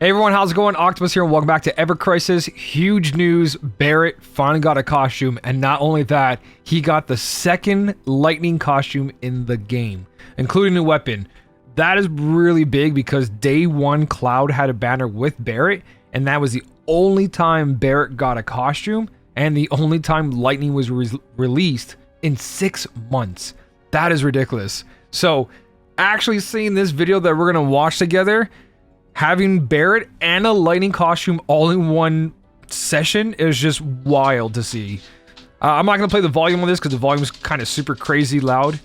Hey everyone, how's it going? Octopus here and welcome back to evercrisis. Huge news, Barret finally got a costume, and not only that, he got the second lightning costume in the game, including a weapon. That is really big because day one Cloud had a banner with Barret, and that was the only time Barret got a costume and the only time lightning was released in 6 months. That is ridiculous. So actually seeing this video that we're gonna watch together, having Barret and a lightning costume all in one session is just wild to see. I'm not going to play the volume on this because the volume is kind of super crazy loud.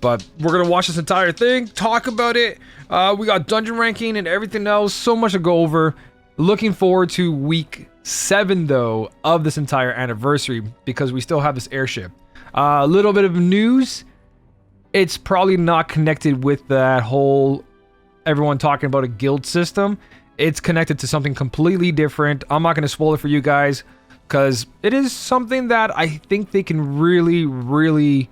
But we're going to watch this entire thing, talk about it. We got dungeon ranking and everything else. So much to go over. Looking forward to week 7 though of this entire anniversary because we still have this airship. A little bit of news. It's probably not connected with that whole everyone talking about a guild system. It's connected to something completely different. I'm not going to spoil it for you guys because it is something that I think they can really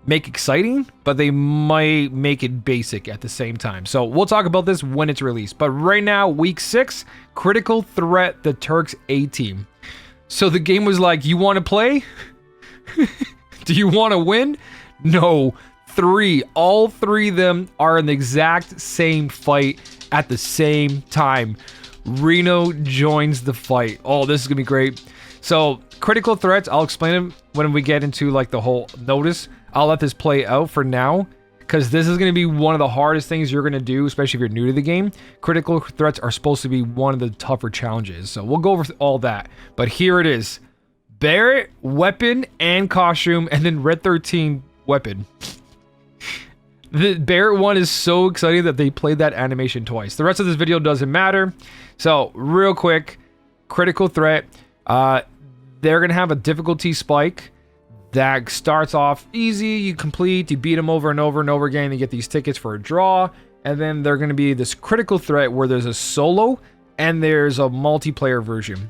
make exciting, but they might make it basic at the same time. So we'll talk about this when it's released. But right now, week 6, critical threat, the Turks A team. So the game was like, you want to play? Do you want to win? No. All three of them are in the exact same fight at the same time. Reno joins the fight. Oh, this is gonna be great. So critical threats, I'll explain them when we get into like the whole notice. I'll let this play out for now because this is gonna be one of the hardest things you're gonna do, especially if you're new to the game. Critical threats are supposed to be one of the tougher challenges, so we'll go over all that. But here it is: Barret, weapon and costume, and then Red 13 weapon. The Barret one is so exciting that they played that animation twice. The rest of this video doesn't matter. So real quick, critical threat. They're going to have a difficulty spike that starts off easy. You complete, you beat them over and over and over again. You get these tickets for a draw. And then they're going to be this critical threat where there's a solo and there's a multiplayer version.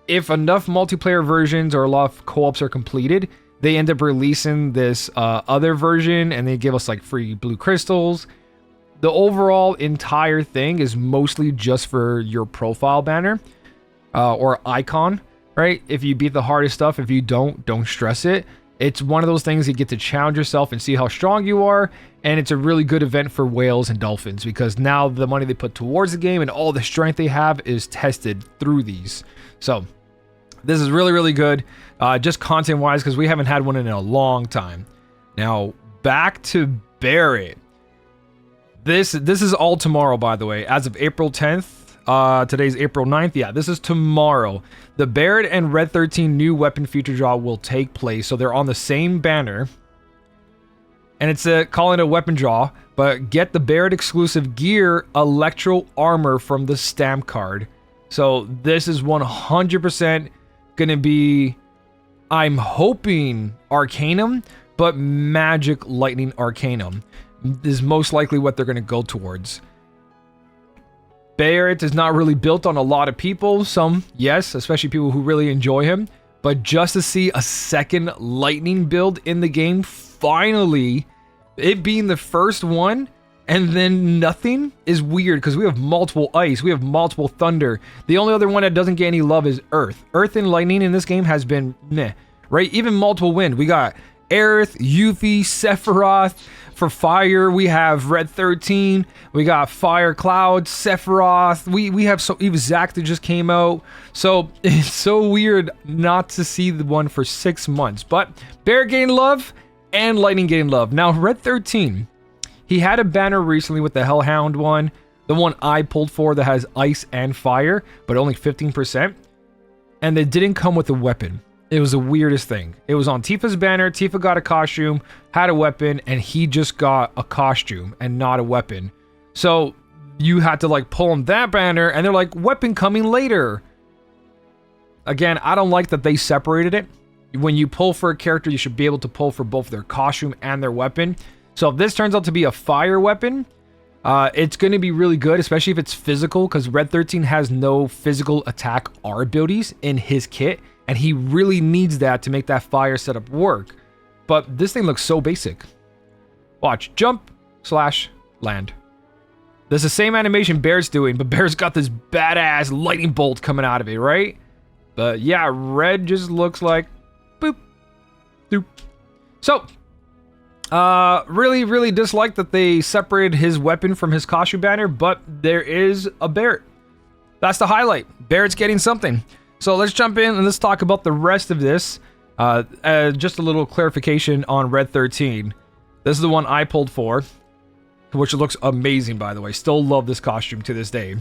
If enough multiplayer versions or a lot of co-ops are completed, they end up releasing this other version and they give us like free blue crystals. The overall entire thing is mostly just for your profile banner or icon, right? If you beat the hardest stuff, if you don't stress it. It's one of those things you get to challenge yourself and see how strong you are. And it's a really good event for whales and dolphins because now the money they put towards the game and all the strength they have is tested through these. So this is really good, just content-wise, because we haven't had one in a long time. Now, back to Barret. This is all tomorrow, by the way. As of April 10th, today's April 9th. Yeah, this is tomorrow. The Barret and Red 13 new weapon feature draw will take place. So they're on the same banner. And it's calling it a weapon draw. But get the Barret exclusive gear, Electro Armor from the stamp card. So this is 100% gonna be, I'm hoping Arcanum, but Magic Lightning Arcanum is most likely what they're gonna go towards. Barret is not really built on a lot of people. Some, yes, especially people who really enjoy him. But just to see a second lightning build in the game, finally, it being the first one, and then nothing is weird because we have multiple ice, we have multiple thunder. The only other one that doesn't get any love is earth. Earth and lightning in this game has been meh, right? Even multiple wind. We got Aerith, Yuffie, Sephiroth. For fire, we have Red 13. We got Fire Cloud, Sephiroth. We have even Zac that just came out. So it's so weird not to see the one for 6 months. But Barret getting love and lightning getting love. Now Red 13. He had a banner recently with the Hellhound one, the one I pulled for that has ice and fire, but only 15%. And it didn't come with a weapon. It was the weirdest thing. It was on Tifa's banner. Tifa got a costume, had a weapon, and he just got a costume and not a weapon. So you had to like pull on that banner and they're like, weapon coming later. Again, I don't like that they separated it. When you pull for a character, you should be able to pull for both their costume and their weapon. So if this turns out to be a fire weapon, it's going to be really good, especially if it's physical, because Red 13 has no physical attack R abilities in his kit, and he really needs that to make that fire setup work. But this thing looks so basic. Watch, jump, slash, land. That's the same animation Barret's doing, but Barret's got this badass lightning bolt coming out of it, right? But yeah, Red just looks like boop, doop. So, really dislike that they separated his weapon from his costume banner, but there is a Barret. That's the highlight. Barret's getting something. So let's jump in and let's talk about the rest of this. Just a little clarification on Red 13. This is the one I pulled for, which looks amazing, by the way. Still love this costume to this day.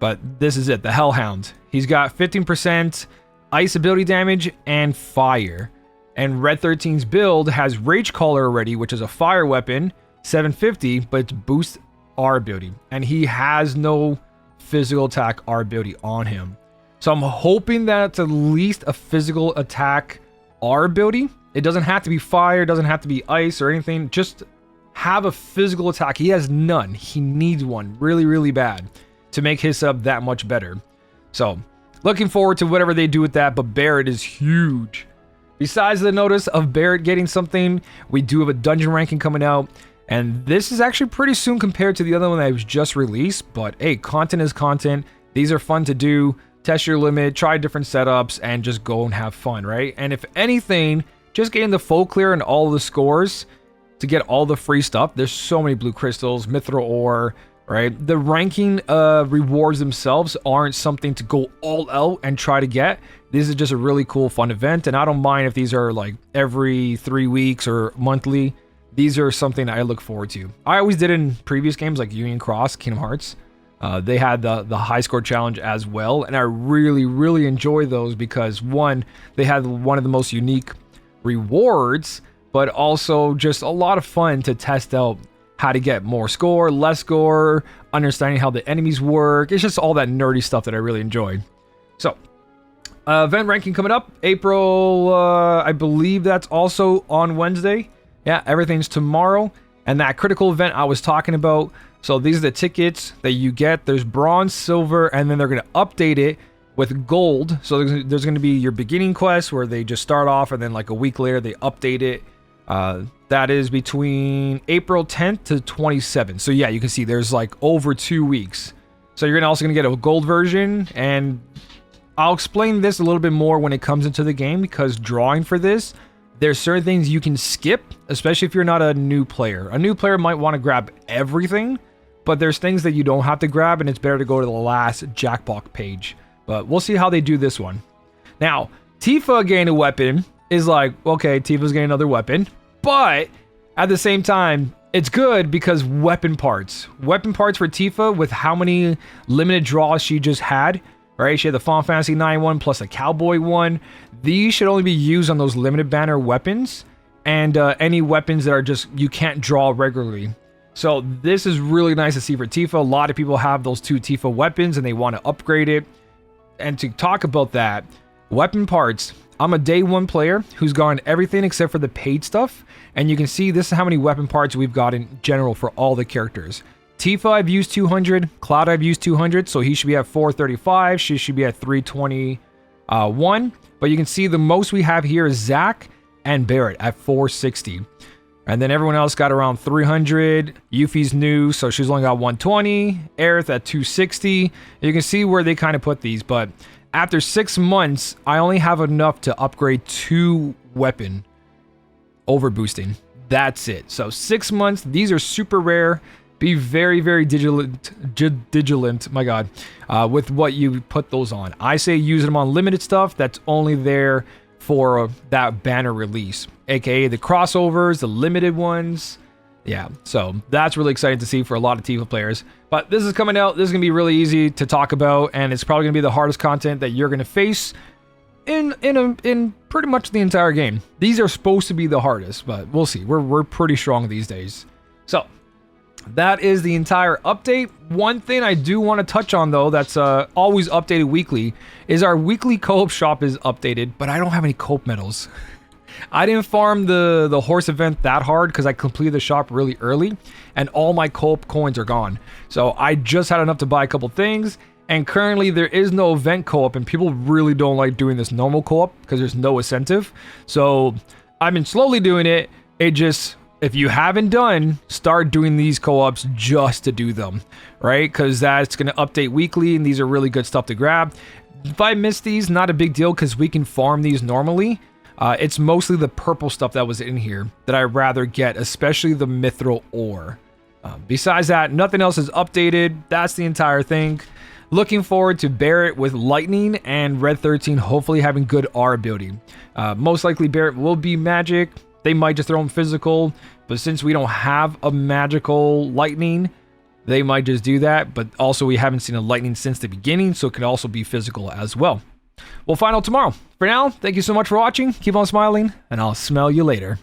But this is it, the Hellhound. He's got 15% ice ability damage and fire. And Red 13's build has Rage Caller already, which is a fire weapon, 750, but it's boost R ability. And he has no physical attack R ability on him. So I'm hoping that it's at least a physical attack R ability. It doesn't have to be fire, it doesn't have to be ice or anything. Just have a physical attack. He has none. He needs one really bad to make his sub that much better. So looking forward to whatever they do with that, but Barret is huge. Besides the notice of Barret getting something, we do have a dungeon ranking coming out, and this is actually pretty soon compared to the other one that was just released, but hey, content is content. These are fun to do. Test your limit, try different setups, and just go and have fun, right? And if anything, just getting the full clear and all the scores to get all the free stuff. There's so many blue crystals, mithril ore, right? The ranking rewards themselves aren't something to go all out and try to get. This is just a really cool, fun event, and I don't mind if these are like every 3 weeks or monthly. These are something I look forward to. I always did in previous games like Union Cross, Kingdom Hearts. They had the high score challenge as well, and I really enjoy those because one, they had one of the most unique rewards, but also just a lot of fun to test out how to get more score, less score, understanding how the enemies work. It's just all that nerdy stuff that I really enjoy. So, event ranking coming up, April, I believe that's also on Wednesday. Yeah, everything's tomorrow. And that critical event I was talking about. So these are the tickets that you get. There's bronze, silver, and then they're going to update it with gold. So there's going to be your beginning quest where they just start off and then like a week later they update it. That is between April 10th to 27th. So yeah, you can see there's like over 2 weeks. So you're also going to get a gold version, and I'll explain this a little bit more when it comes into the game, because drawing for this, there's certain things you can skip, especially if you're not a new player. A new player might want to grab everything, but there's things that you don't have to grab, and it's better to go to the last Jackbox page. But we'll see how they do this one. Now, Tifa getting a weapon is like, okay, Tifa's getting another weapon, but at the same time, it's good because weapon parts for Tifa, with how many limited draws she just had, right? She had the Final Fantasy IX one plus a Cowboy one. These should only be used on those limited banner weapons and any weapons that are just, you can't draw regularly. So this is really nice to see for Tifa. A lot of people have those 2 Tifa weapons and they want to upgrade it. And to talk about that, weapon parts, I'm a day 1 player who's gotten everything except for the paid stuff. And you can see this is how many weapon parts we've got in general for all the characters. Tifa, I've used 200. Cloud, I've used 200. So he should be at 435. She should be at 321. But you can see the most we have here is Zack and Barret at 460. And then everyone else got around 300. Yuffie's new, so she's only got 120. Aerith at 260. You can see where they kind of put these. But after 6 months, I only have enough to upgrade 2 weapon overboosting. That's it. So 6 months. These are super rare. Be very vigilant, my god, with what you put those on. I say use them on limited stuff that's only there for that banner release, aka the crossovers, the limited ones. Yeah, so that's really exciting to see for a lot of Tifa players. But this is coming out. This is going to be really easy to talk about, and it's probably going to be the hardest content that you're going to face in pretty much the entire game. These are supposed to be the hardest, but we'll see. We're pretty strong these days. So that is the entire update. One thing I do want to touch on, though, that's always updated weekly, is our weekly co-op shop is updated, but I don't have any co-op medals. I didn't farm the horse event that hard because I completed the shop really early, and all my co-op coins are gone. So I just had enough to buy a couple things, and currently there is no event co-op, and people really don't like doing this normal co-op because there's no incentive. So I've been slowly doing it. It just if you haven't done, start doing these co-ops just to do them, right? Because that's going to update weekly, and these are really good stuff to grab. If I miss these, not a big deal, because we can farm these normally. It's mostly the purple stuff that was in here that I'd rather get, especially the mithril ore. Besides that, nothing else is updated. That's the entire thing. Looking forward to Barret with lightning and Red 13 hopefully having good R ability. Most likely Barret will be magic. They might just throw him physical, but since we don't have a magical lightning, they might just do that. But also we haven't seen a lightning since the beginning, so it could also be physical as well. We'll find out tomorrow. For now, thank you so much for watching. Keep on smiling, and I'll smell you later.